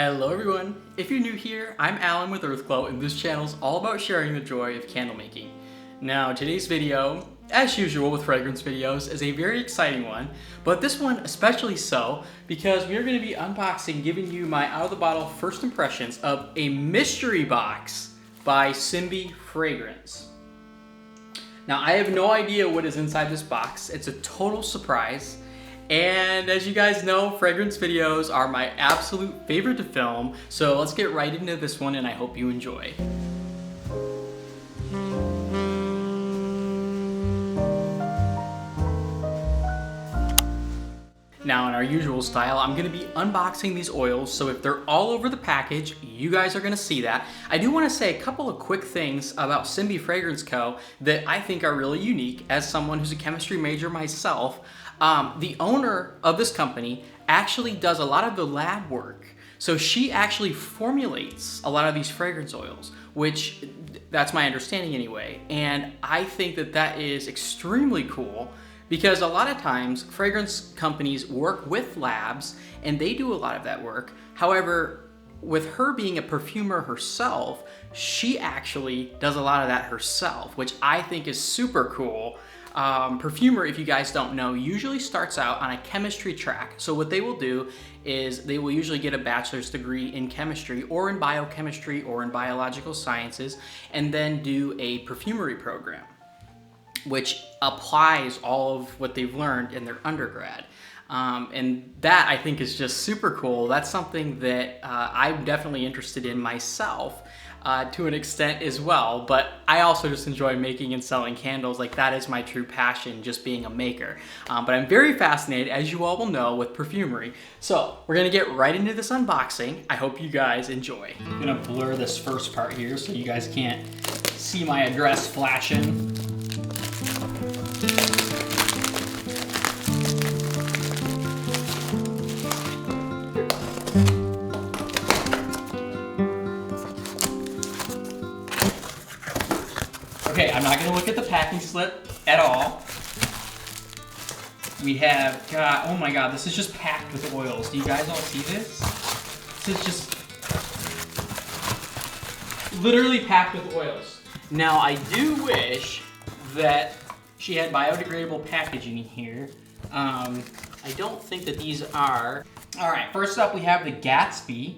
Hello everyone! If you're new here, I'm Alan with 𝗏𝗧𝗏𝗀 and this channel is all about sharing the joy of candle making. Now today's video, as usual with fragrance videos, is a very exciting one, but this one especially so because we are going to be unboxing, giving you my out of the bottle first impressions of a mystery box by Simbi Fragrance. Now I have no idea what is inside this box. It's a total surprise. And as you guys know, fragrance videos are my absolute favorite to film, so let's get right into this one and I hope you enjoy. Now in our usual style, I'm going to be unboxing these oils, so if they're all over the package, you guys are going to see that. I do want to say a couple of quick things about Simbi Fragrance Co. that I think are really unique as someone who's a chemistry major myself. The owner of this company actually does a lot of the lab work. So she actually formulates a lot of these fragrance oils, which that's my understanding anyway. And I think that that is extremely cool because a lot of times fragrance companies work with labs and they do a lot of that work. However, with her being a perfumer herself, she actually does a lot of that herself, which I think is super cool. Perfumer, if you guys don't know, usually starts out on a chemistry track. So what they will do is they will usually get a bachelor's degree in chemistry or in biochemistry or in biological sciences and then do a perfumery program, which applies all of what they've learned in their undergrad. And that I think is just super cool. That's something that I'm definitely interested in myself. To an extent as well, but I also just enjoy making and selling candles. Like, that is my true passion, just being a maker. But I'm very fascinated, as you all will know, with perfumery. So we're gonna get right into this unboxing. I hope you guys enjoy. I'm gonna blur this first part here so you guys can't see my address flashing. Okay, I'm not gonna look at the packing slip at all. We have, God, oh my God, this is just packed with oils. Do you guys all see this? This is just literally packed with oils. Now, I do wish that she had biodegradable packaging here. I don't think that these are. All right, first up we have the Gatsby.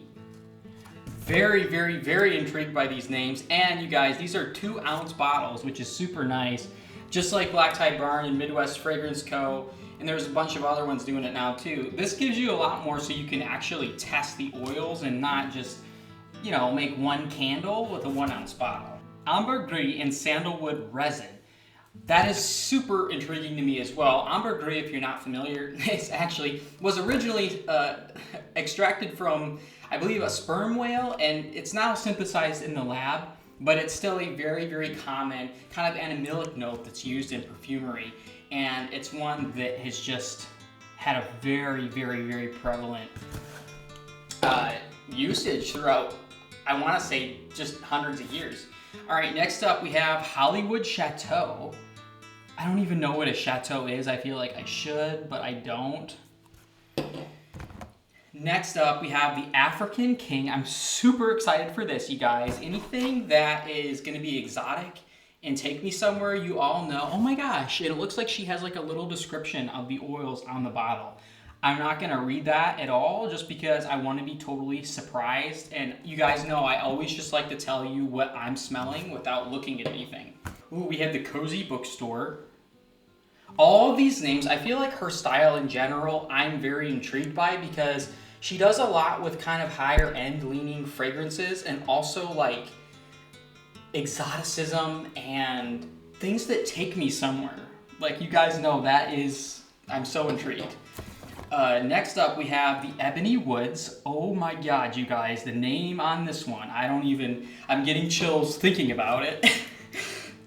Very, very, very intrigued by these names. And you guys, these are 2-ounce bottles, which is super nice. Just like Black Tie Barn and Midwest Fragrance Co. And there's a bunch of other ones doing it now too. This gives you a lot more so you can actually test the oils and not just, you know, make one candle with a 1-ounce bottle. Ambergris and Sandalwood Resin. That is super intriguing to me as well. Ambergris, if you're not familiar, was originally extracted from, I believe, a sperm whale, and it's now synthesized in the lab, but it's still a very, very common kind of animalic note that's used in perfumery, and it's one that has just had a very, very, very prevalent usage throughout, I want to say, just hundreds of years. All right, next up we have Hollywood Chateau. I don't even know what a chateau is. I feel like I should, but I don't. Next up, we have the African King. I'm super excited for this, you guys. Anything that is going to be exotic and take me somewhere, you all know. Oh my gosh, it looks like she has like a little description of the oils on the bottle. I'm not going to read that at all just because I want to be totally surprised. And you guys know I always just like to tell you what I'm smelling without looking at anything. Ooh, we have the Cozy Bookstore. All of these names, I feel like her style in general, I'm very intrigued by because she does a lot with kind of higher end leaning fragrances and also like exoticism and things that take me somewhere. Like, you guys know that is, I'm so intrigued. Next up we have the Ebony Woods. Oh my God, you guys, the name on this one, I'm getting chills thinking about it.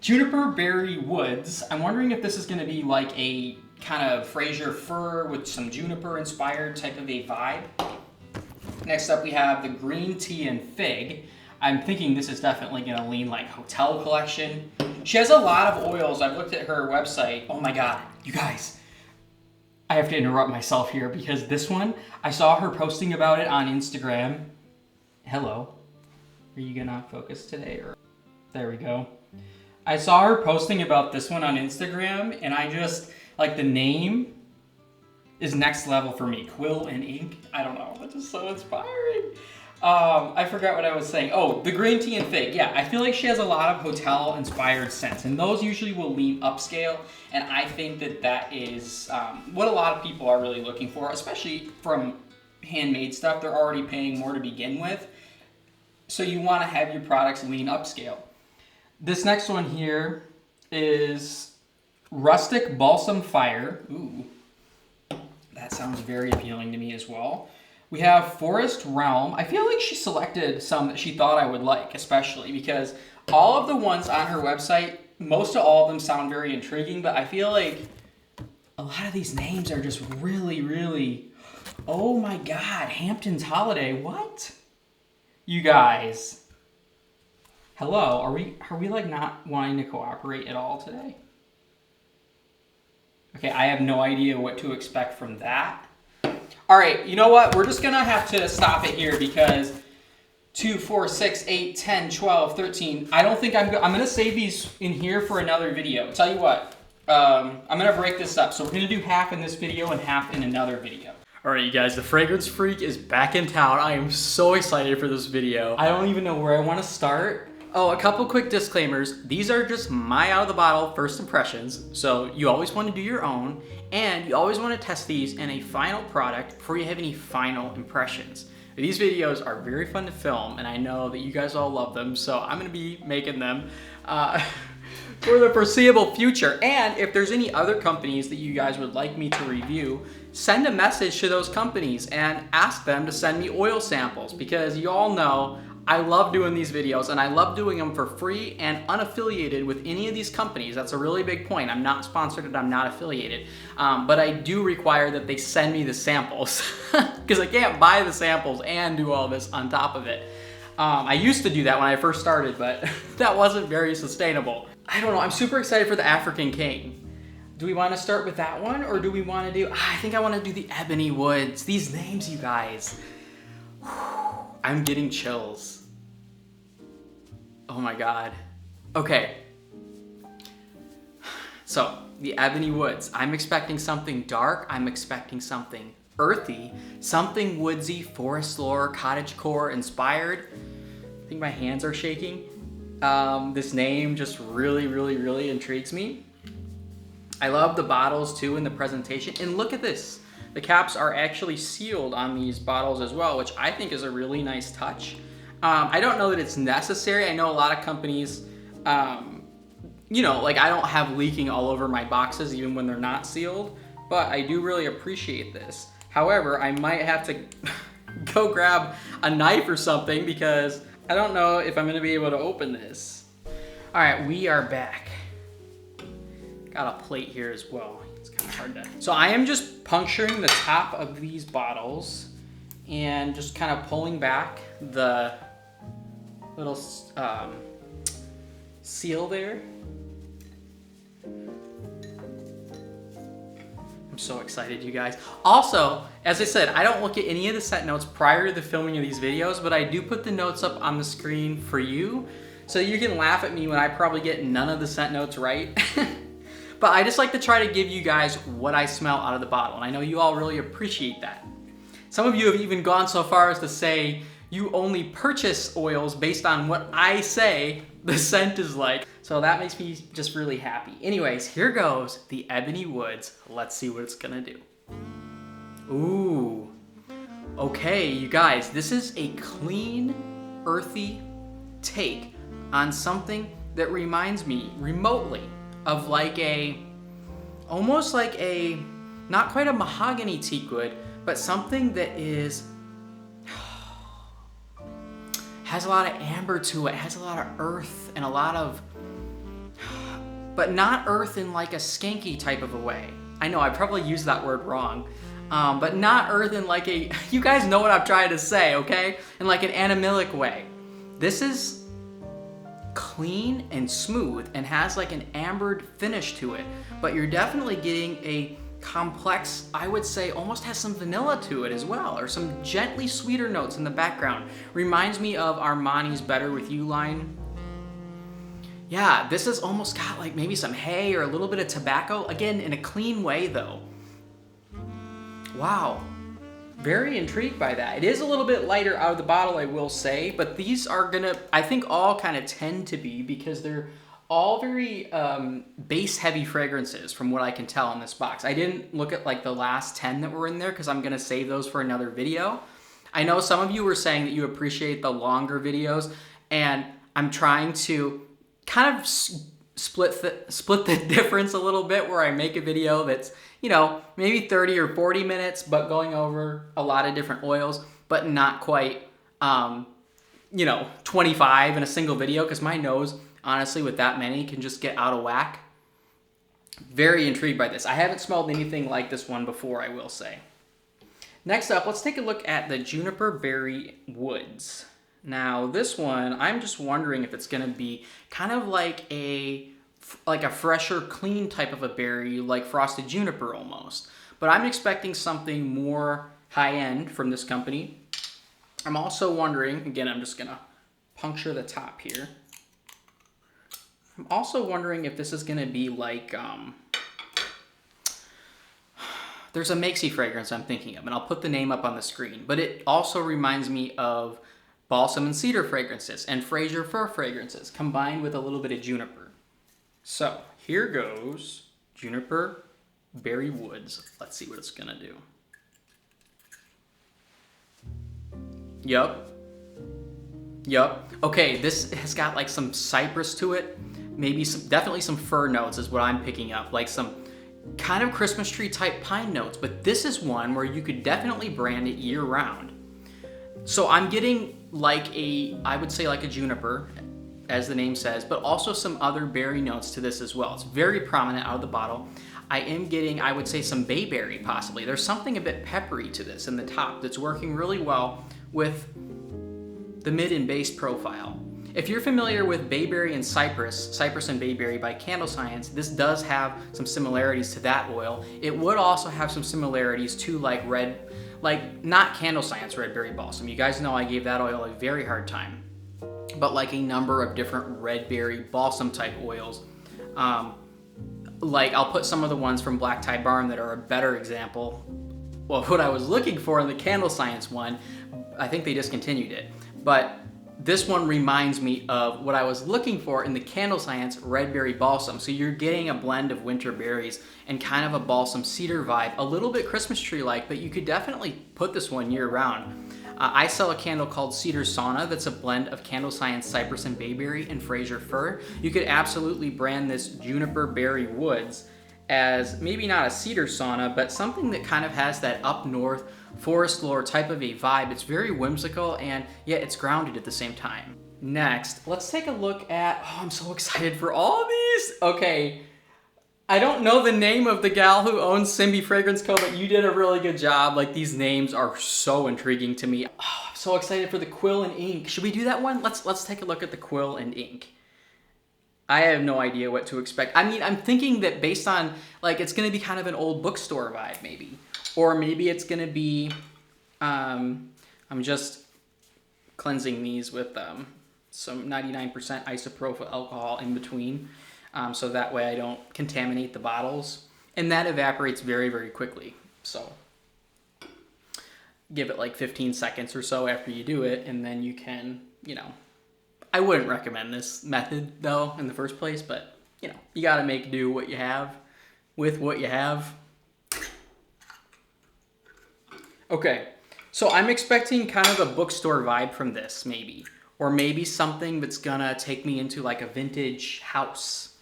Juniper Berry Woods. I'm wondering if this is gonna be like a kind of Fraser fir with some juniper inspired type of a vibe. Next up we have the Green Tea and Fig. I'm thinking this is definitely gonna lean like hotel collection. She has a lot of oils. I've looked at her website. Oh my God, you guys. I have to interrupt myself here because this one, I saw her posting about it on Instagram Hello. Are you gonna focus today? Or there we go. I saw her posting about this one on Instagram, and I just, like, the name is next level for me. Quill Ink. I don't know. That's just so inspiring. I forgot what I was saying. Oh, the green tea and fig. Yeah, I feel like she has a lot of hotel-inspired scents, and those usually will lean upscale, and I think that that is what a lot of people are really looking for, especially from handmade stuff. They're already paying more to begin with, so you want to have your products lean upscale. This next one here is Rustic Balsam Fire. Ooh, that sounds very appealing to me as well. We have Forest Realm. I feel like she selected some that she thought I would like, especially because all of the ones on her website, most of all of them sound very intriguing, but I feel like a lot of these names are just really, really, oh my God, Hampton's Holiday, what? You guys, hello, are we like not wanting to cooperate at all today? Okay, I have no idea what to expect from that. All right, you know what? We're just gonna have to stop it here because 2, 4, 6, 8, 10, 12, 13. I don't think I'm gonna save these in here for another video. Tell you what, I'm gonna break this up. So we're gonna do half in this video and half in another video. All right, you guys, the Fragrance Freak is back in town. I am so excited for this video. I don't even know where I wanna start. Oh, a couple quick disclaimers. These are just my out of the bottle first impressions. So you always wanna do your own, and you always wanna test these in a final product before you have any final impressions. These videos are very fun to film, and I know that you guys all love them, so I'm gonna be making them for the foreseeable future. And if there's any other companies that you guys would like me to review, send a message to those companies and ask them to send me oil samples, because you all know I love doing these videos, and I love doing them for free and unaffiliated with any of these companies. That's a really big point. I'm not sponsored and I'm not affiliated, but I do require that they send me the samples because I can't buy the samples and do all this on top of it. I used to do that when I first started, but that wasn't very sustainable. I don't know, I'm super excited for the African King. Do we want to start with that one, or do we want to do, I think I want to do the Ebony Woods. These names, you guys. I'm getting chills. Oh my God. Okay. So, the Ebony Woods. I'm expecting something dark. I'm expecting something earthy. Something woodsy, forest lore, cottagecore inspired. I think my hands are shaking. This name just really, really, really intrigues me. I love the bottles too in the presentation. And look at this. The caps are actually sealed on these bottles as well, which I think is a really nice touch. I don't know that it's necessary. I know a lot of companies, you know, like I don't have leaking all over my boxes even when they're not sealed, but I do really appreciate this. However, I might have to go grab a knife or something because I don't know if I'm gonna be able to open this. All right, we are back. Got a plate here as well. It's kind of hard to. So I am just puncturing the top of these bottles and just kind of pulling back the little seal there. I'm so excited, you guys. Also, as I said, I don't look at any of the scent notes prior to the filming of these videos, but I do put the notes up on the screen for you, so you can laugh at me when I probably get none of the scent notes right. But I just like to try to give you guys what I smell out of the bottle, and I know you all really appreciate that. Some of you have even gone so far as to say you only purchase oils based on what I say the scent is like. So that makes me just really happy. Anyways, here goes the Ebony Woods. Let's see what it's gonna do. Ooh. Okay, you guys, this is a clean, earthy take on something that reminds me remotely of like a, almost like a, not quite a mahogany teak wood, but something that is, has a lot of amber to it, has a lot of earth and a lot of, but not earth in like a skanky type of a way. I know I probably used that word wrong, but not earth in like a, you guys know what I'm trying to say, okay? In like an animalic way. This is clean and smooth and has like an ambered finish to it, but you're definitely getting a complex, I would say almost has some vanilla to it as well, or some gently sweeter notes in the background. Reminds me of Armani's Better With You line. Yeah, this has almost got like maybe some hay or a little bit of tobacco, again in a clean way though. Wow, very intrigued by that. It is a little bit lighter out of the bottle, I will say, but these are gonna, I think all kind of tend to be, because they're all very base heavy fragrances from what I can tell in this box. I didn't look at like the last 10 that were in there because I'm gonna save those for another video. I know some of you were saying that you appreciate the longer videos, and I'm trying to kind of split the difference a little bit, where I make a video that's, you know, maybe 30 or 40 minutes, but going over a lot of different oils, but not quite, you know, 25 in a single video, because my nose, honestly, with that many can just get out of whack. Very intrigued by this. I haven't smelled anything like this one before, I will say. Next up, let's take a look at the Juniper Berry Woods. Now this one, I'm just wondering if it's gonna be kind of like a fresher, clean type of a berry, like frosted juniper almost. But I'm expecting something more high-end from this company. I'm also wondering, again, I'm just gonna puncture the top here. I'm also wondering if this is gonna be like, there's a 𝗦𝗵�UE fragrance I'm thinking of, and I'll put the name up on the screen, but it also reminds me of balsam and cedar fragrances and Fraser fir fragrances combined with a little bit of juniper. So here goes Juniper Berry Woods. Let's see what it's gonna do. Yup. Okay, this has got like some cypress to it. Maybe definitely some fir notes is what I'm picking up. Like some kind of Christmas tree type pine notes. But this is one where you could definitely brand it year round. So I'm getting like I would say like a juniper, as the name says, but also some other berry notes to this as well. It's very prominent out of the bottle. I am getting, I would say, some bayberry possibly. There's something a bit peppery to this in the top that's working really well with the mid and base profile. If you're familiar with bayberry and cypress and bayberry by Candle Science, this does have some similarities to that oil. It would also have some similarities to like not Candle Science red berry balsam. You guys know I gave that oil a very hard time, but like a number of different red berry balsam type oils. Like I'll put some of the ones from Black Tie Barn that are a better example. Well, what I was looking for in the Candle Science one, I think they discontinued it, but this one reminds me of what I was looking for in the Candle Science Red Berry Balsam. So you're getting a blend of winter berries and kind of a balsam cedar vibe, a little bit Christmas tree-like, but you could definitely put this one year-round. I sell a candle called Cedar Sauna that's a blend of Candle Science Cypress and Bayberry and Fraser Fir. You could absolutely brand this Juniper Berry Woods as maybe not a cedar sauna, but something that kind of has that up north forest lore type of a vibe. It's very whimsical, and yet it's grounded at the same time. Next, let's take a look at, oh, I'm so excited for all of these. Okay, I don't know the name of the gal who owns Simbi Fragrance Co., but you did a really good job. Like, these names are so intriguing to me. Oh, I'm so excited for the Quill Ink. Should we do that one? Let's take a look at the Quill Ink. I have no idea what to expect. I mean, I'm thinking that based on, like, it's gonna be kind of an old bookstore vibe, maybe. Or maybe it's gonna be, I'm just cleansing these with some 99% isopropyl alcohol in between, so that way I don't contaminate the bottles. And that evaporates very, very quickly. So give it like 15 seconds or so after you do it, and then you can, you know, I wouldn't recommend this method though in the first place, but you know, you gotta make do what you have with what you have. Okay, so I'm expecting kind of a bookstore vibe from this, maybe. Or maybe something that's gonna take me into like a vintage house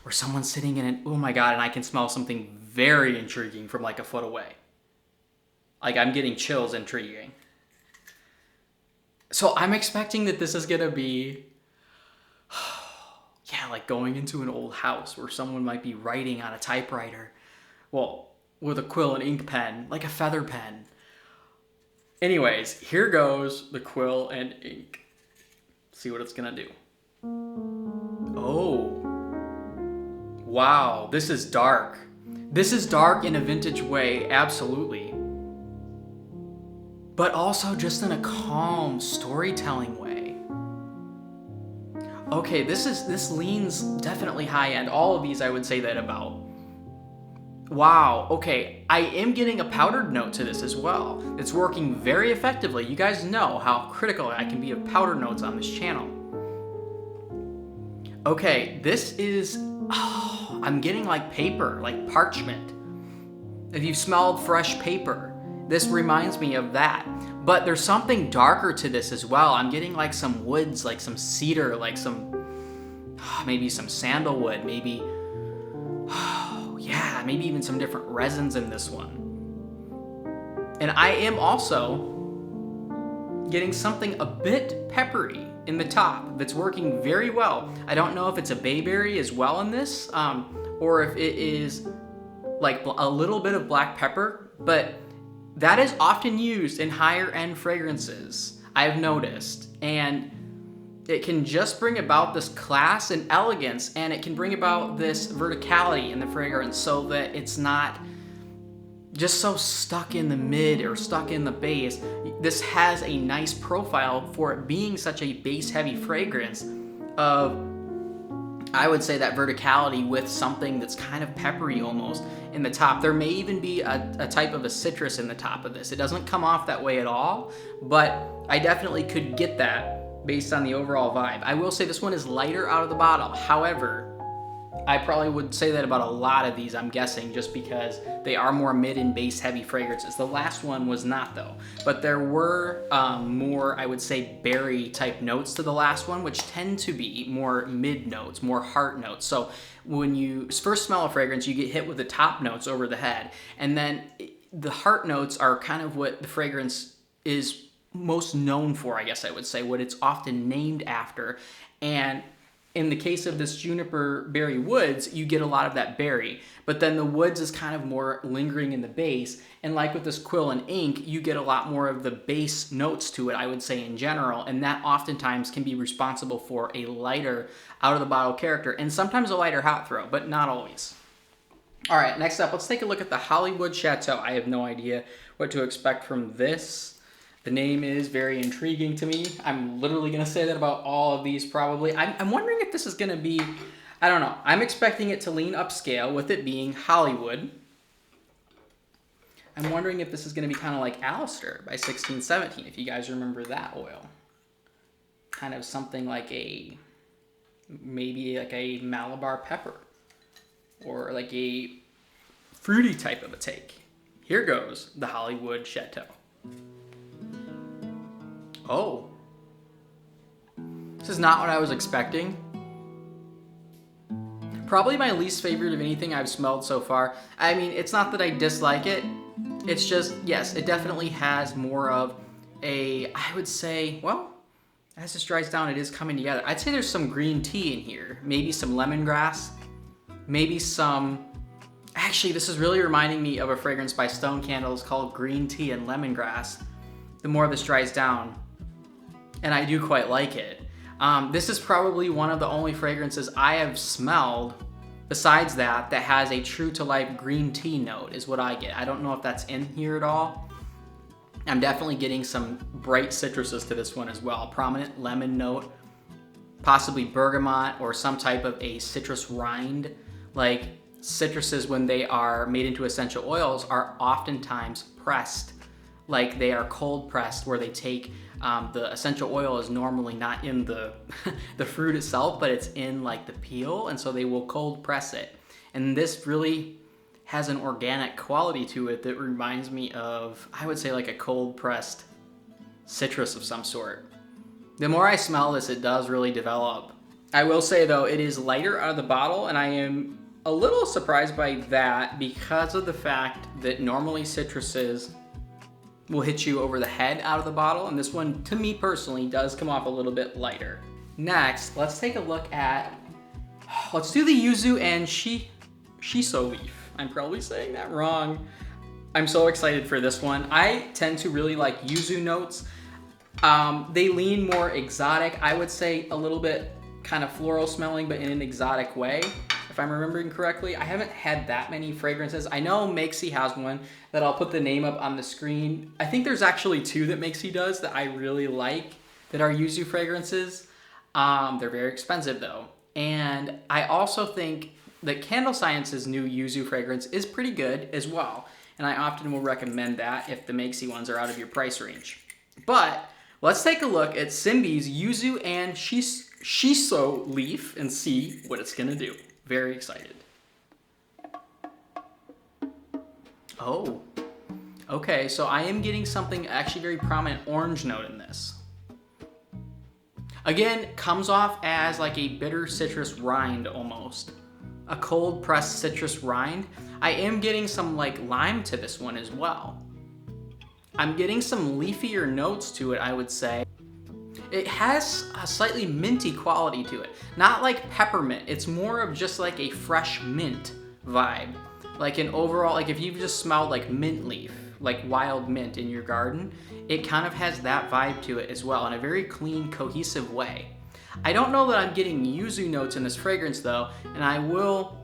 where someone's sitting in an, oh my God, and I can smell something very intriguing from like a foot away. Like I'm getting chills intriguing. So I'm expecting that this is gonna be, yeah, like going into an old house where someone might be writing on a typewriter. Well, with a quill and ink pen, like a feather pen. Anyways, here goes the Quill and Ink. See what it's gonna do. Oh. Wow, this is dark. This is dark in a vintage way, absolutely. But also just in a calm storytelling way. Okay, this leans definitely high end. All of these I would say that about. Wow, okay, I am getting a powdered note to this as well. It's working very effectively. You guys know how critical I can be of powder notes on this channel. Okay, this is, I'm getting like paper, like parchment. If you've smelled fresh paper, this reminds me of that. But there's something darker to this as well. I'm getting like some woods, like some cedar, like some, maybe some sandalwood, maybe, yeah, maybe even some different resins in this one. And I am also getting something a bit peppery in the top that's working very well. I don't know if it's a bayberry as well in this, or if it is like a little bit of black pepper, but that is often used in higher end fragrances, I've noticed. And it can just bring about this class and elegance, and it can bring about this verticality in the fragrance so that it's not just so stuck in the mid or stuck in the base. This has a nice profile for it being such a base heavy fragrance of, I would say, that verticality with something that's kind of peppery almost in the top. There may even be a type of a citrus in the top of this. It doesn't come off that way at all, but I definitely could get that based on the overall vibe. I will say this one is lighter out of the bottle. However, I probably would say that about a lot of these, I'm guessing, just because they are more mid and base heavy fragrances. The last one was not though, but there were more, I would say, berry type notes to the last one, which tend to be more mid notes, more heart notes. So when you first smell a fragrance, you get hit with the top notes over the head, and then the heart notes are kind of what the fragrance is most known for, I guess I would say, what it's often named after. And in the case of this Juniper Berry Woods, you get a lot of that berry, but then the woods is kind of more lingering in the base. And like with this Quill Ink, you get a lot more of the base notes to it, I would say, in general, and that oftentimes can be responsible for a lighter out of the bottle character, and sometimes a lighter hot throw, but not always. All right, next up, let's take a look at the Hollywood Chateau. I have no idea what to expect from this. The name is very intriguing to me. I'm literally gonna say that about all of these probably. I'm wondering if this is gonna be, I don't know. I'm expecting it to lean upscale with it being Hollywood. I'm wondering if this is gonna be kind of like Alistair by 1617, if you guys remember that oil. Kind of something like maybe like a Malabar pepper, or like a fruity type of a take. Here goes the Hollywood Chateau. Oh, this is not what I was expecting. Probably my least favorite of anything I've smelled so far. I mean, it's not that I dislike it. It's just, yes, it definitely has more of a, I would say, well, as this dries down, it is coming together. I'd say there's some green tea in here. Maybe some lemongrass. Maybe some, actually, this is really reminding me of a fragrance by Stone Candles called Green Tea and Lemongrass. The more this dries down, and I do quite like it. This is probably one of the only fragrances I have smelled besides that has a true to life green tea note, is what I get. I don't know if that's in here at all. I'm definitely getting some bright citruses to this one as well. Prominent lemon note, possibly bergamot or some type of a citrus rind. Like citruses, when they are made into essential oils, are oftentimes pressed. Like they are cold pressed, where they take the essential oil is normally not in the the fruit itself, but it's in like the peel, and so they will cold press it. And this really has an organic quality to it that reminds me of, I would say, like a cold pressed citrus of some sort. The more I smell this, it does really develop. I will say though, it is lighter out of the bottle, and I am a little surprised by that because of the fact that normally citruses will hit you over the head out of the bottle, and this one, to me personally, does come off a little bit lighter. Next, let's take a look at, let's do the Yuzu and Shiso leaf. I'm probably saying that wrong. I'm so excited for this one. I tend to really like Yuzu notes. They lean more exotic, I would say a little bit kind of floral smelling, but in an exotic way. if I'm remembering correctly. I haven't had that many fragrances. I know 𝗦𝗵𝗄𝗧 has one that I'll put the name up on the screen. I think there's actually two that 𝗦𝗵𝗄𝗧 does that I really like that are Yuzu fragrances. They're very expensive though. And I also think that Candle Science's new Yuzu fragrance is pretty good as well. And I often will recommend that if the 𝗦𝗵𝗄𝗧 ones are out of your price range. But let's take a look at Simbi's Yuzu and Shiso leaf and see what it's gonna do. Very excited. Oh, okay, so I am getting something actually very prominent orange note in this. Again, comes off as like a bitter citrus rind almost. A cold pressed citrus rind. I am getting some like lime to this one as well. I'm getting some leafier notes to it, I would say. It has a slightly minty quality to it. Not like peppermint, it's more of just like a fresh mint vibe. Like an overall, like if you've just smelled like mint leaf, like wild mint in your garden, it kind of has that vibe to it as well in a very clean, cohesive way. I don't know that I'm getting Yuzu notes in this fragrance though, and I will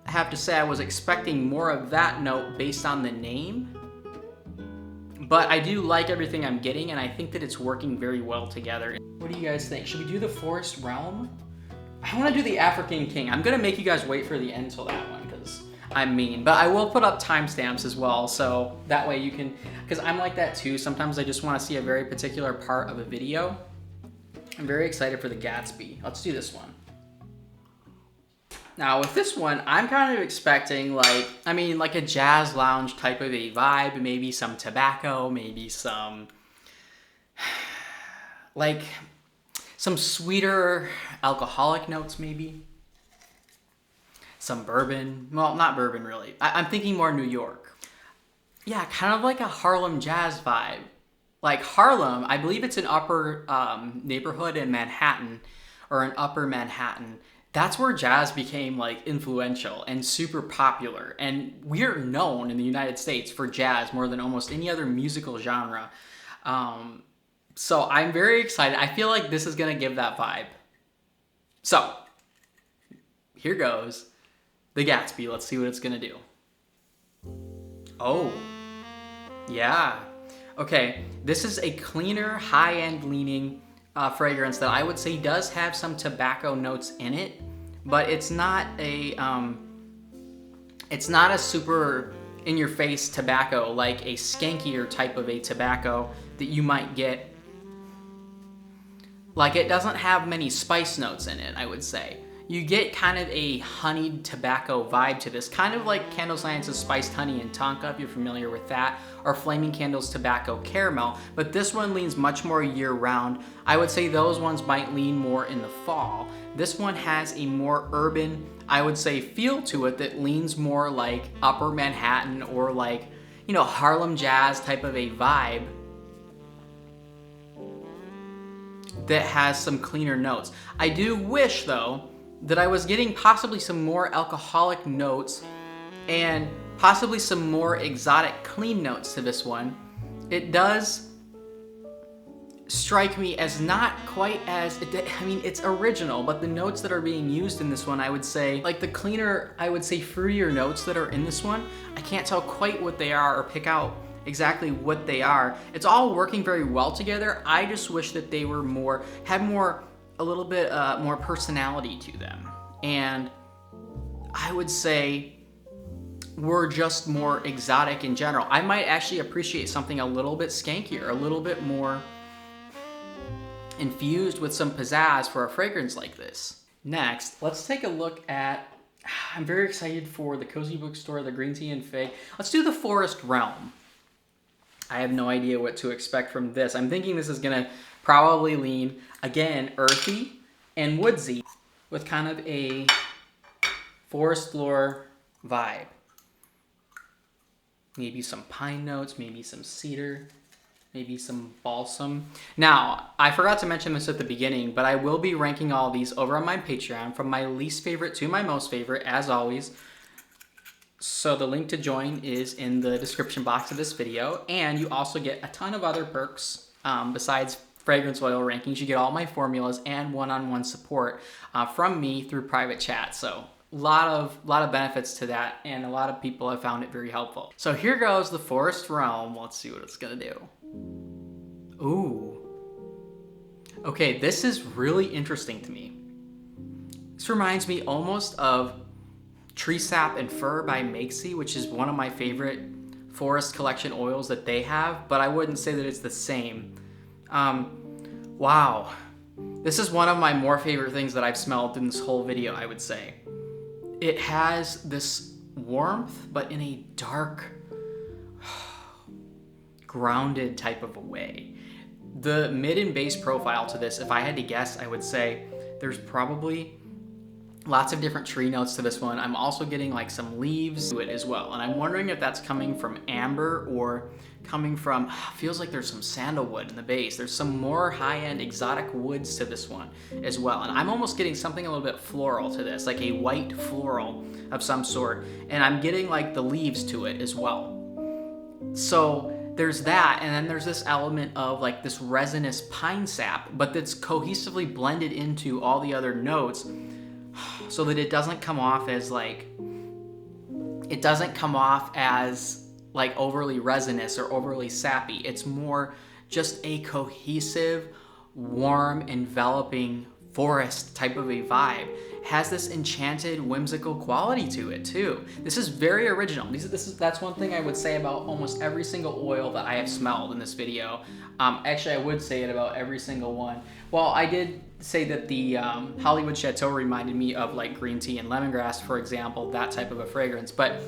have to say I was expecting more of that note based on the name. But I do like everything I'm getting, and I think that it's working very well together. What do you guys think? Should we do the Forest Realm? I want to do the African King. I'm going to make you guys wait for the end till that one, because I'm mean. But I will put up timestamps as well, so that way you can, because I'm like that too. Sometimes I just want to see a very particular part of a video. I'm very excited for the Gatsby. Let's do this one. Now with this one, I'm kind of expecting like a jazz lounge type of a vibe, maybe some tobacco, maybe some, like some sweeter alcoholic notes maybe. Some bourbon, well not bourbon really. I'm thinking more New York. Yeah, kind of like a Harlem jazz vibe. Like Harlem, I believe it's an upper neighborhood in Manhattan, or an upper Manhattan. That's where jazz became like influential and super popular. And we're known in the United States for jazz more than almost any other musical genre. So I'm very excited. I feel like this is gonna give that vibe. So here goes the Gatsby. Let's see what it's gonna do. Oh, yeah. Okay, this is a cleaner, high-end leaning fragrance that I would say does have some tobacco notes in it, but it's not a super in-your-face tobacco like a skankier type of a tobacco that you might get. Like it doesn't have many spice notes in it, I would say. You get kind of a honeyed tobacco vibe to this, kind of like Candle Science's Spiced Honey and Tonka, if you're familiar with that, or Flaming Candle's Tobacco Caramel, but this one leans much more year-round. I would say those ones might lean more in the fall. This one has a more urban, I would say, feel to it that leans more like Upper Manhattan or like, you know, Harlem jazz type of a vibe that has some cleaner notes. I do wish, though, that I was getting possibly some more alcoholic notes and possibly some more exotic clean notes to this one. It does strike me as not quite as, I mean, it's original, but the notes that are being used in this one, I would say, like the cleaner, I would say fruitier notes that are in this one, I can't tell quite what they are or pick out exactly what they are. It's all working very well together. I just wish that they were more, had more, a little bit more personality to them. And I would say were just more exotic in general. I might actually appreciate something a little bit skankier, a little bit more infused with some pizzazz for a fragrance like this. Next, let's take a look at, I'm very excited for the Cozy Bookstore, the Green Tea and Fig. Let's do the Forest Realm. I have no idea what to expect from this. I'm thinking this is gonna probably lean, again, earthy and woodsy with kind of a forest lore vibe. Maybe some pine notes, maybe some cedar, maybe some balsam. Now, I forgot to mention this at the beginning, but I will be ranking all these over on my Patreon from my least favorite to my most favorite, as always. So the link to join is in the description box of this video, and you also get a ton of other perks besides fragrance oil rankings. You get all my formulas and one-on-one support from me through private chat. So lot of benefits to that, and a lot of people have found it very helpful. So here goes the Forest Realm. Let's see what it's gonna do. Ooh. Okay, this is really interesting to me. This reminds me almost of Tree Sap and Fir by 𝗦𝗵𝗄𝗃𝗍, which is one of my favorite forest collection oils that they have, but I wouldn't say that it's the same. Wow. This is one of my more favorite things that I've smelled in this whole video, I would say. It has this warmth, but in a dark, grounded type of a way. The mid and base profile to this, if I had to guess, I would say there's probably lots of different tree notes to this one. I'm also getting like some leaves to it as well. And I'm wondering if that's coming from amber or coming from, feels like there's some sandalwood in the base. There's some more high-end exotic woods to this one as well. And I'm almost getting something a little bit floral to this, like a white floral of some sort. And I'm getting like the leaves to it as well. So there's that, and then there's this element of like this resinous pine sap, but that's cohesively blended into all the other notes so that it doesn't come off as like, overly resinous or overly sappy. It's more just a cohesive, warm, enveloping forest type of a vibe. Has this enchanted, whimsical quality to it too. This is very original. That's one thing I would say about almost every single oil that I have smelled in this video. Actually, I would say it about every single one. Well, I did say that the Hollywood Chateau reminded me of like green tea and lemongrass, for example, that type of a fragrance. But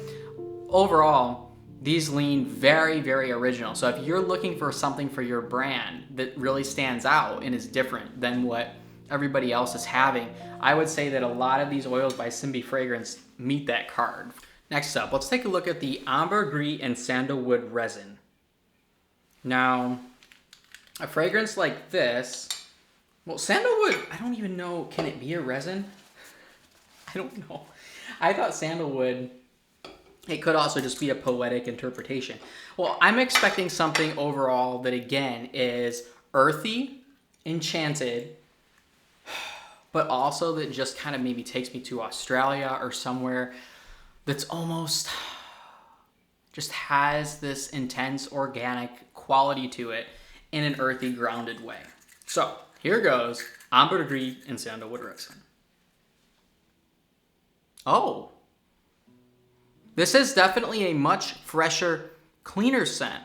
overall, these lean very, very original. So if you're looking for something for your brand that really stands out and is different than what everybody else is having, I would say that a lot of these oils by Simbi Fragrance meet that card. Next up, let's take a look at the Ambergris and Sandalwood Resin. Now, a fragrance like this, well, sandalwood, I don't even know, can it be a resin? I don't know. I thought sandalwood, it could also just be a poetic interpretation. Well, I'm expecting something overall that again is earthy, enchanted, but also that just kind of maybe takes me to Australia or somewhere that's almost just has this intense organic quality to it in an earthy, grounded way. So here goes Ambergris and Sandalwood Resin. Oh, this is definitely a much fresher, cleaner scent.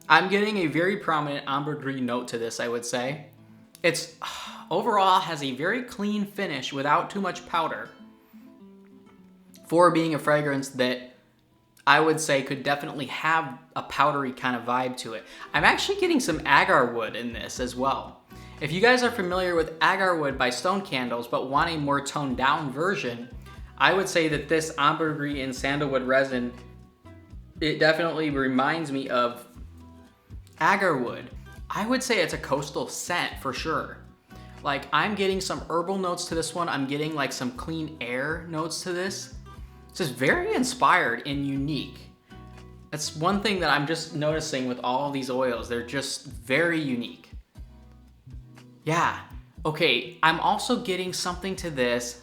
I'm getting a very prominent ambergris note to this, I would say. It's overall has a very clean finish without too much powder for being a fragrance that I would say could definitely have a powdery kind of vibe to it. I'm actually getting some agar wood in this as well. If you guys are familiar with agar wood by Stone Candles but want a more toned down version, I would say that this Ambergris and Sandalwood Resin, it definitely reminds me of agar wood. I would say it's a coastal scent for sure. Like I'm getting some herbal notes to this one. I'm getting like some clean air notes to this. This is very inspired and unique. That's one thing that I'm just noticing with all of these oils. They're just very unique. Yeah. Okay, I'm also getting something to this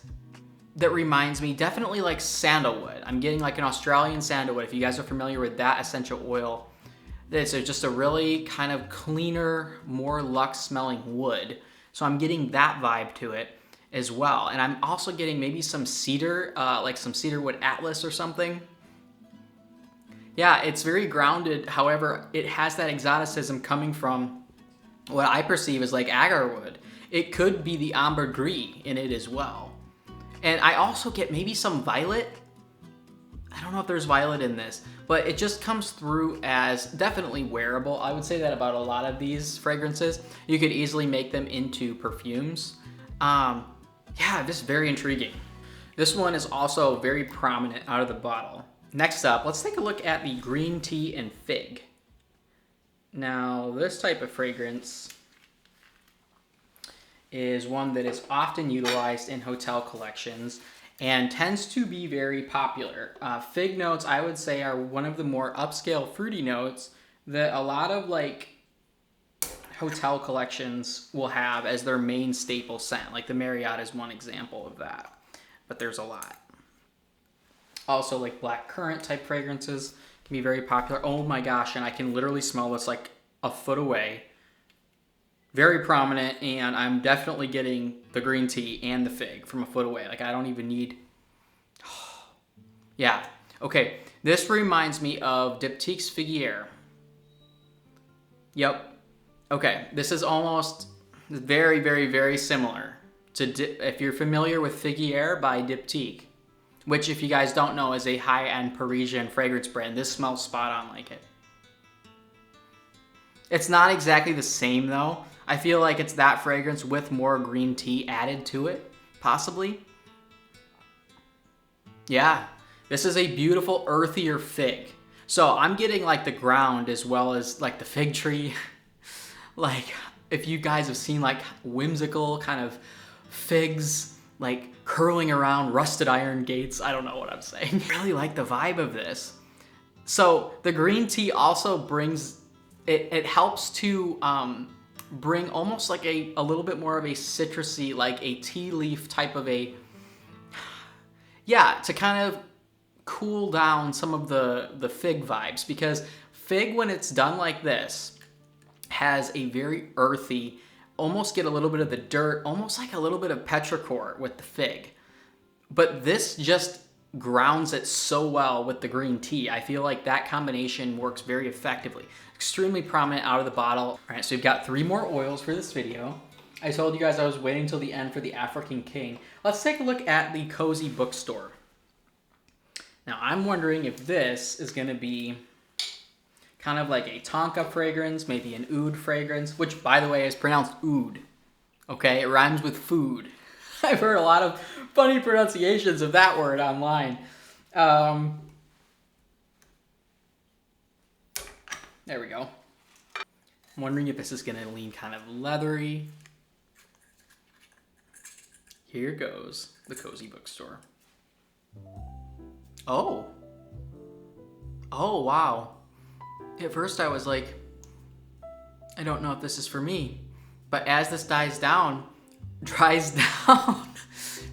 that reminds me definitely like sandalwood. I'm getting like an Australian sandalwood. If you guys are familiar with that essential oil, it's just a really kind of cleaner, more luxe smelling wood. So I'm getting that vibe to it as well. And I'm also getting maybe some cedar, like some cedarwood atlas or something. Yeah, it's very grounded. However, it has that exoticism coming from what I perceive as like agar wood. It could be the ambergris in it as well. And I also get maybe some violet. I don't know if there's violet in this, but it just comes through as definitely wearable. I would say that about a lot of these fragrances. You could easily make them into perfumes. Yeah, just very intriguing. This one is also very prominent out of the bottle. Next up, let's take a look at the green tea and fig. Now, this type of fragrance is one that is often utilized in hotel collections and tends to be very popular. Fig notes, I would say, are one of the more upscale fruity notes that a lot of like hotel collections will have as their main staple scent. Like the Marriott is one example of that, but there's a lot. Also, like black currant type fragrances can be very popular. Oh my gosh, and I can literally smell this like a foot away. Very prominent, and I'm definitely getting the green tea and the fig from a foot away. Like I don't even need... Yeah. Okay, this reminds me of 𝗩𝗥𝗧𝗦𝗍𝗑𝗄𝗟 𝗩𝗐𝗑𝗡. Yep. Okay, this is almost very, very, very similar to if you're familiar with 𝗐𝗑𝗡 by 𝗩𝗥𝗧𝗏, which if you guys don't know is a high-end Parisian fragrance brand. This smells spot on like it. It's not exactly the same though. I feel like it's that fragrance with more green tea added to it, possibly. Yeah, this is a beautiful earthier fig. So I'm getting like the ground as well as like the fig tree. Like if you guys have seen like whimsical kind of figs like curling around rusted iron gates. I don't know what I'm saying. I really like the vibe of this. So the green tea also brings, it helps to bring almost like a little bit more of a citrusy, like a tea leaf type of a, yeah, to kind of cool down some of the fig vibes, because fig when it's done like this has a very earthy, almost get a little bit of the dirt, almost like a little bit of petrichor with the fig. But this just grounds it so well with the green tea. I feel like that combination works very effectively. Extremely prominent out of the bottle. All right, so we've got 3 more oils for this video. I told you guys I was waiting till the end for the African King. Let's take a look at the Cozy Bookstore. Now I'm wondering if this is gonna be kind of like a tonka fragrance, maybe an oud fragrance, which by the way is pronounced oud. Okay, it rhymes with food. I've heard a lot of funny pronunciations of that word online. There we go. I'm wondering if this is gonna lean kind of leathery. Here goes the Cozy Bookstore. Oh. Oh, wow. At first I was like, I don't know if this is for me. But as this dries down, it's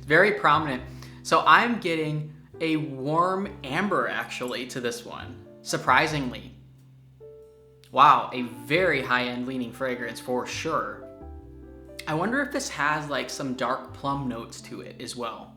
very prominent. So I'm getting a warm amber actually to this one, surprisingly. Wow, a very high-end leaning fragrance for sure. I wonder if this has like some dark plum notes to it as well.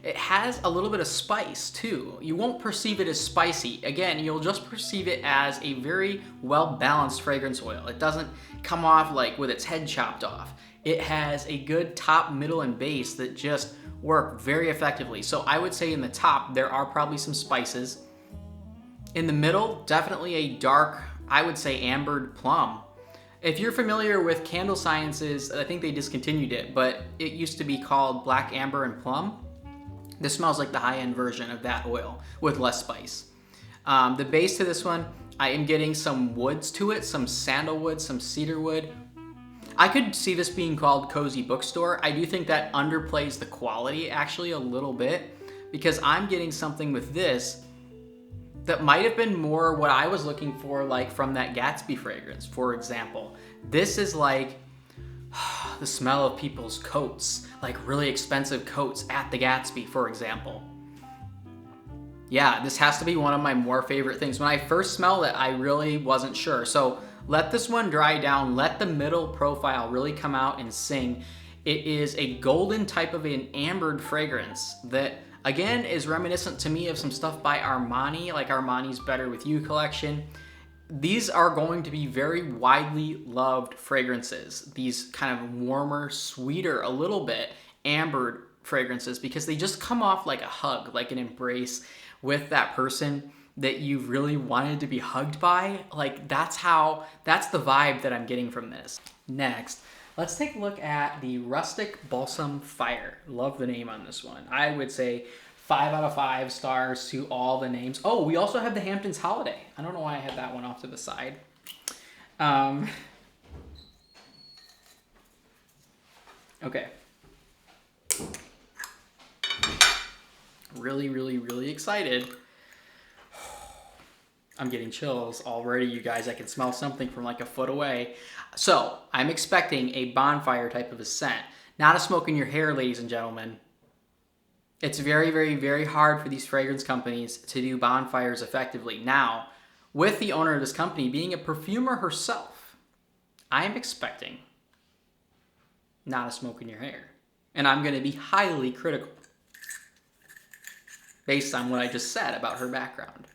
It has a little bit of spice too. You won't perceive it as spicy. Again, you'll just perceive it as a very well-balanced fragrance oil. It doesn't come off like with its head chopped off. It has a good top, middle, and base that just work very effectively. So I would say in the top, there are probably some spices. In the middle, definitely a dark, I would say ambered plum. If you're familiar with Candle Sciences, I think they discontinued it, but it used to be called Black Amber and Plum. This smells like the high-end version of that oil with less spice. The base to this one, I am getting some woods to it, some sandalwood, some cedarwood. I could see this being called Cozy Bookstore. I do think that underplays the quality actually a little bit, because I'm getting something with this that might have been more what I was looking for, like from that Gatsby fragrance, for example. This is like the smell of people's coats, like really expensive coats at the Gatsby, for example. Yeah, this has to be one of my more favorite things. When I first smelled it, I really wasn't sure. So let this one dry down, let the middle profile really come out and sing. It is a golden type of an ambered fragrance that, again, is reminiscent to me of some stuff by Armani, like Armani's Better With You collection. These are going to be very widely loved fragrances. These kind of warmer, sweeter, a little bit ambered fragrances, because they just come off like a hug, like an embrace with that person that you've really wanted to be hugged by. Like that's the vibe that I'm getting from this. Next, let's take a look at the Rustic Balsam Fire. Love the name on this one. I would say 5 out of 5 stars to all the names. Oh, we also have the Hampton's Holiday. I don't know why I had that one off to the side. Okay. Really, really, really excited. I'm getting chills already, you guys. I can smell something from like a foot away. So I'm expecting a bonfire type of a scent. Not a smoke in your hair, ladies and gentlemen. It's very, very, very hard for these fragrance companies to do bonfires effectively. Now, with the owner of this company being a perfumer herself, I'm expecting not a smoke in your hair. And I'm going to be highly critical based on what I just said about her background.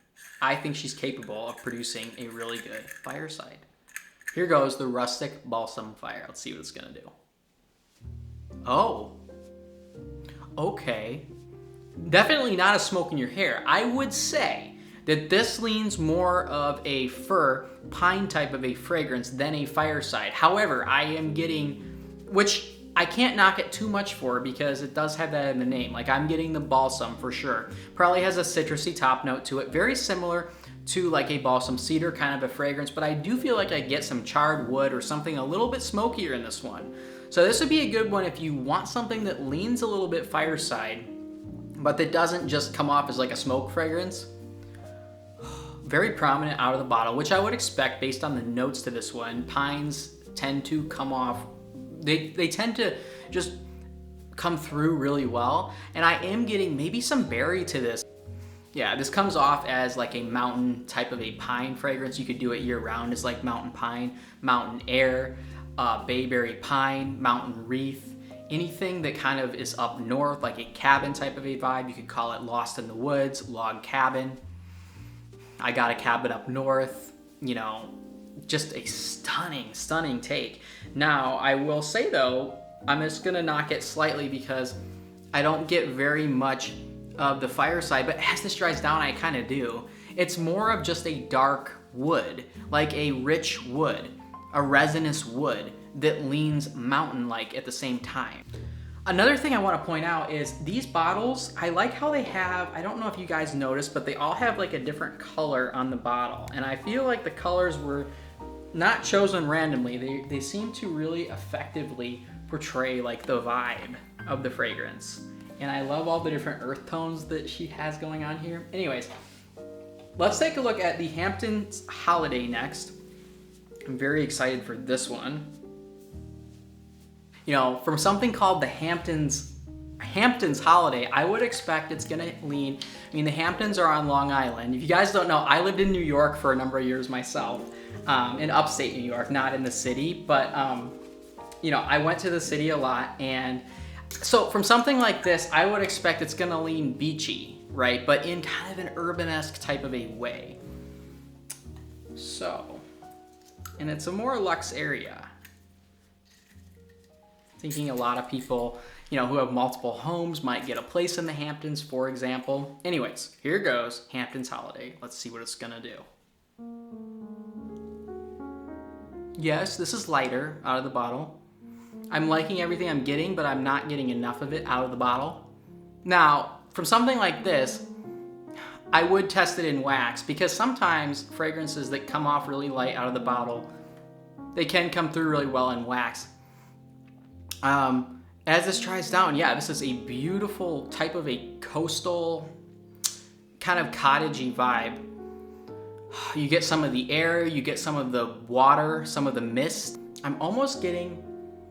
I think she's capable of producing a really good fireside. Here goes the Rustic Balsam Fire. Let's see what it's going to do. Oh. Okay. Definitely not a smoke in your hair. I would say that this leans more of a fir, pine type of a fragrance than a fireside. However, I am getting, which I can't knock it too much for because it does have that in the name. Like, I'm getting the balsam for sure. Probably has a citrusy top note to it. Very similar to like a balsam cedar kind of a fragrance, but I do feel like I get some charred wood or something a little bit smokier in this one. So this would be a good one if you want something that leans a little bit fireside, but that doesn't just come off as like a smoke fragrance. Very prominent out of the bottle, which I would expect based on the notes to this one. Pines tend to come off, they tend to just come through really well. And I am getting maybe some berry to this. Yeah, this comes off as like a mountain type of a pine fragrance. You could do it year round as like mountain pine, mountain air, bayberry pine, mountain wreath, anything that kind of is up north, like a cabin type of a vibe. You could call it Lost in the Woods, log cabin. I got a cabin up north, you know, just a stunning, stunning take. Now, I will say though, I'm just gonna knock it slightly because I don't get very much of the fireside, but as this dries down, I kind of do. It's more of just a dark wood, like a rich wood, a resinous wood that leans mountain-like at the same time. Another thing I want to point out is these bottles, I like how they have, I don't know if you guys noticed, but they all have like a different color on the bottle. And I feel like the colors were not chosen randomly. They seem to really effectively portray like the vibe of the fragrance. And I love all the different earth tones that she has going on here. Anyways, let's take a look at the Hampton's Holiday next. I'm very excited for this one. You know, from something called the Hampton's Holiday, I would expect it's gonna lean, I mean, the Hamptons are on Long Island. If you guys don't know, I lived in New York for a number of years myself, in upstate New York, not in the city, but, you know, I went to the city a lot, and so from something like this, I would expect it's gonna lean beachy, right? But in kind of an urban-esque type of a way. So, and it's a more luxe area. Thinking a lot of people, you know, who have multiple homes might get a place in the Hamptons, for example. Anyways, here goes Hampton's Holiday. Let's see what it's gonna do. Yes, this is lighter out of the bottle. I'm liking everything I'm getting, but I'm not getting enough of it out of the bottle. Now, from something like this, I would test it in wax because sometimes fragrances that come off really light out of the bottle, they can come through really well in wax. As this dries down, yeah, this is a beautiful type of a coastal kind of cottagey vibe. You get some of the air, you get some of the water, some of the mist. I'm almost getting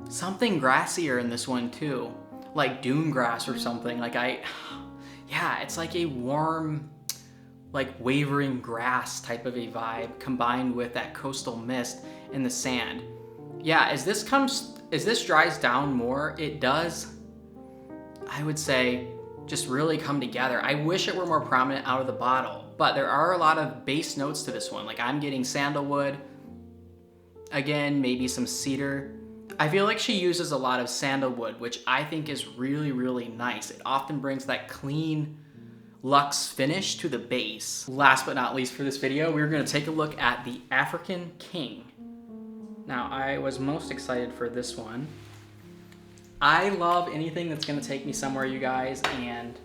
something grassier in this one too, like dune grass or something. Like yeah, it's like a warm, like wavering grass type of a vibe combined with that coastal mist and the sand. Yeah, as this dries down more, it does, I would say, just really come together. I wish it were more prominent out of the bottle, but there are a lot of base notes to this one. Like I'm getting sandalwood, again, maybe some cedar. I feel like she uses a lot of sandalwood, which I think is really, really nice. It often brings that clean luxe finish to the base. Last but not least for this video, we're gonna take a look at the African King. Now, I was most excited for this one. I love anything that's gonna take me somewhere, you guys, and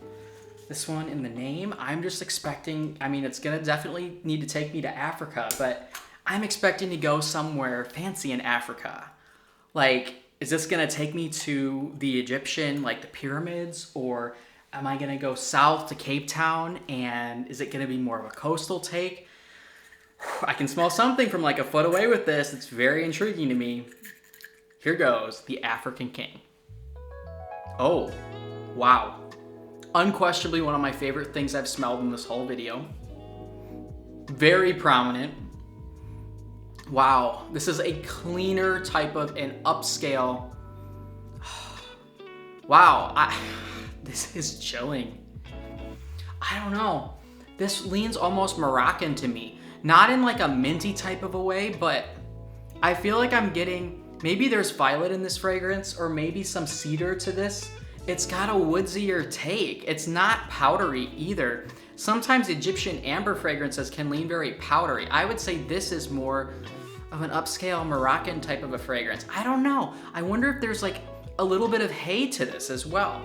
this one in the name, I'm just expecting, I mean, it's gonna definitely need to take me to Africa, but I'm expecting to go somewhere fancy in Africa. Like, is this gonna take me to the Egyptian, like the pyramids, or am I gonna go south to Cape Town, and is it gonna be more of a coastal take? I can smell something from like a foot away with this. It's very intriguing to me. Here goes the African King. Oh, wow. unquestionably one of my favorite things I've smelled in this whole video. Very prominent. Wow, this is a cleaner type of an upscale. Wow, this is chilling. I don't know. This leans almost Moroccan to me. Not in like a minty type of a way, but I feel like I'm getting, maybe there's violet in this fragrance or maybe some cedar to this. It's got a woodzier take. It's not powdery either. Sometimes Egyptian amber fragrances can lean very powdery. I would say this is more of an upscale Moroccan type of a fragrance. I don't know. I wonder if there's like a little bit of hay to this as well.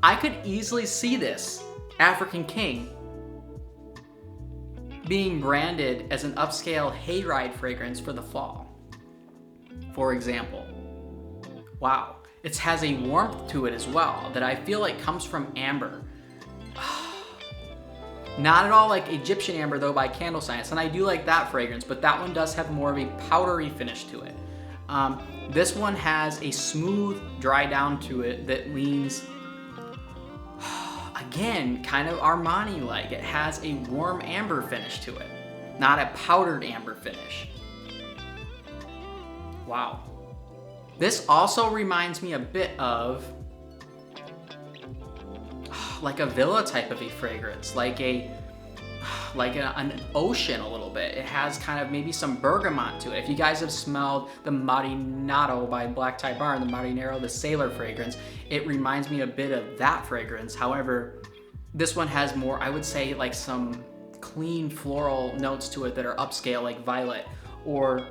I could easily see this African King being branded as an upscale hayride fragrance for the fall, for example. Wow, it has a warmth to it as well that I feel like comes from amber. Not at all like Egyptian amber though by Candle Science, and I do like that fragrance, but that one does have more of a powdery finish to it. This one has a smooth dry down to it that leans, again, kind of Armani-like. It has a warm amber finish to it, not a powdered amber finish. Wow. This also reminds me a bit of like a villa type of a fragrance, like an ocean a little bit. It has kind of maybe some bergamot to it. If you guys have smelled the Marinado by Black Tie Bar and the Marinero, the sailor fragrance, it reminds me a bit of that fragrance. However, this one has more, I would say, like some clean floral notes to it that are upscale, like violet, or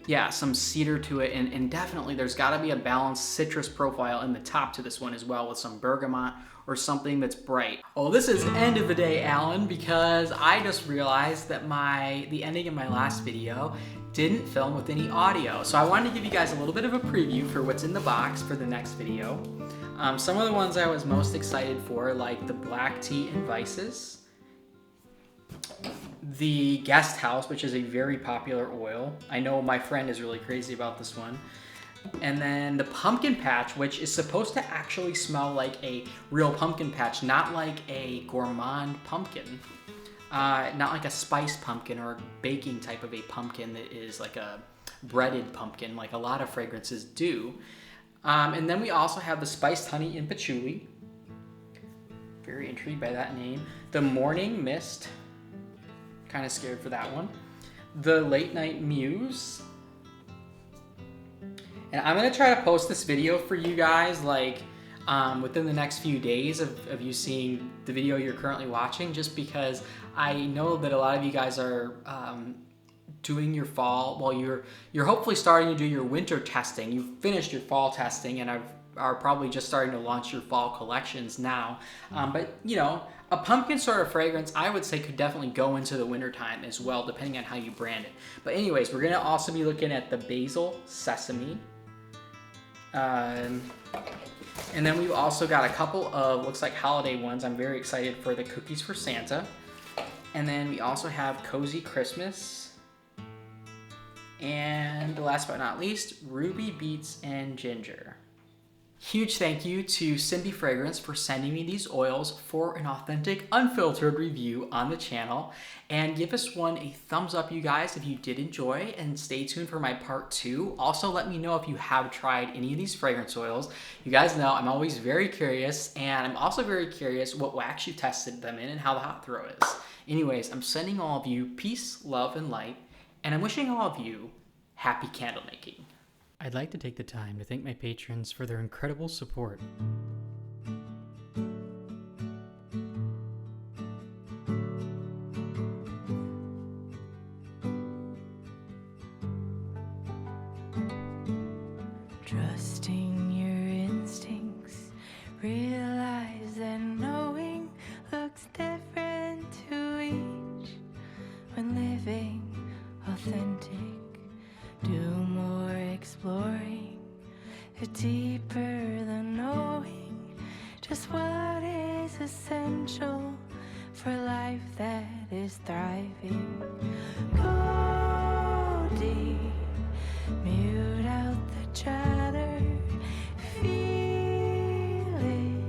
yeah, some cedar to it, and definitely there's gotta be a balanced citrus profile in the top to this one as well with some bergamot or something that's bright. Oh, this is end of the day, Alan, because I just realized that the ending of my last video didn't film with any audio. So I wanted to give you guys a little bit of a preview for what's in the box for the next video. Some of the ones I was most excited for, like the Black Tea and Vices, the Guest House, which is a very popular oil. I know my friend is really crazy about this one. And then the Pumpkin Patch, which is supposed to actually smell like a real pumpkin patch, not like a gourmand pumpkin. Not like a spiced pumpkin or a baking type of a pumpkin that is like a breaded pumpkin, like a lot of fragrances do. And then we also have the Spiced Honey in Patchouli. Very intrigued by that name. The Morning Mist. Kind of scared for that one. The Late Night Muse. And I'm gonna try to post this video for you guys like within the next few days of you seeing the video you're currently watching, just because I know that a lot of you guys are doing your fall, well, you're hopefully starting to do your winter testing. You've finished your fall testing and are probably just starting to launch your fall collections now. But you know, a pumpkin sort of fragrance, I would say, could definitely go into the winter time as well, depending on how you brand it. But anyways, we're gonna also be looking at the Basil Sesame. And then we've also got a couple of, looks like holiday ones. I'm very excited for the Cookies for Santa. And then we also have Cozy Christmas. And last but not least, Ruby Beets and Ginger. Huge thank you to Simbi Fragrance for sending me these oils for an authentic, unfiltered review on the channel. And give us a thumbs up, you guys, if you did enjoy, and stay tuned for my part 2. Also, let me know if you have tried any of these fragrance oils. You guys know I'm always very curious, and I'm also very curious what wax you tested them in and how the hot throw is. Anyways, I'm sending all of you peace, love, and light, and I'm wishing all of you happy candle making. I'd like to take the time to thank my patrons for their incredible support. Trusting your instincts, realize that knowing looks different to each. When living authentic, do more exploring, deeper than knowing just what is essential for life that is thriving. Go deep, mute out the chatter, feel it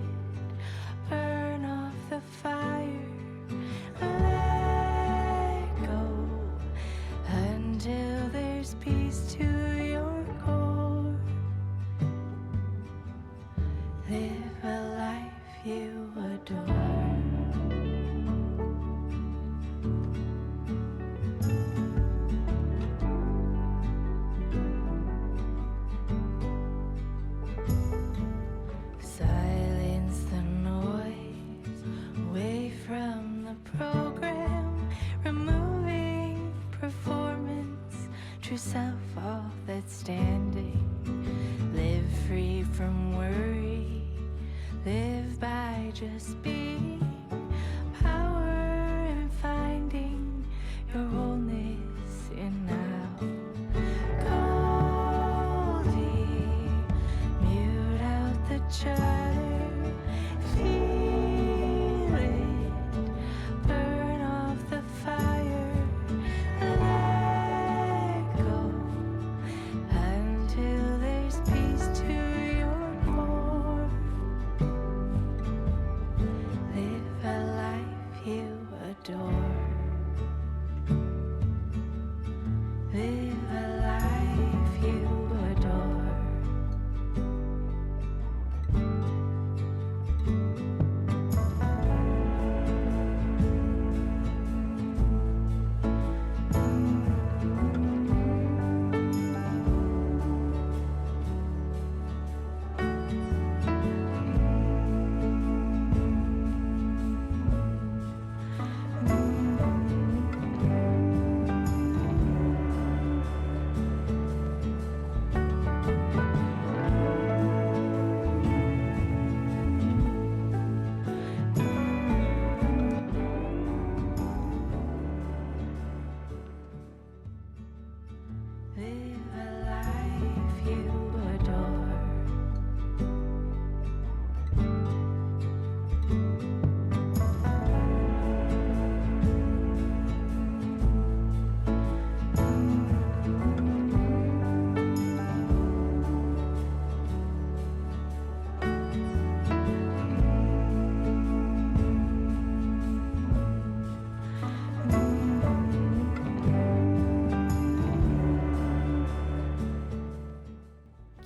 you adore. Silence the noise away from the program, removing performance, true self, all that's standing. Live free from worry, live by just being, power in finding your wholeness in now. Goldie, mute out the chatter, feel it, burn off the fire, let go until there's peace to your core. Live a life you adore. Live a life you adore. Live a life you adore.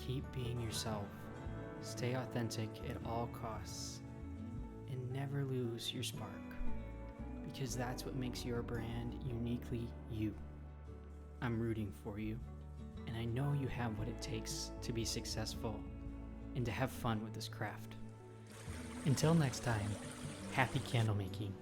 Keep being yourself, stay authentic at all costs, and never lose your spark, because that's what makes your brand uniquely you. I'm rooting for you, and I know you have what it takes to be successful and to have fun with this craft. Until next time, happy candle making.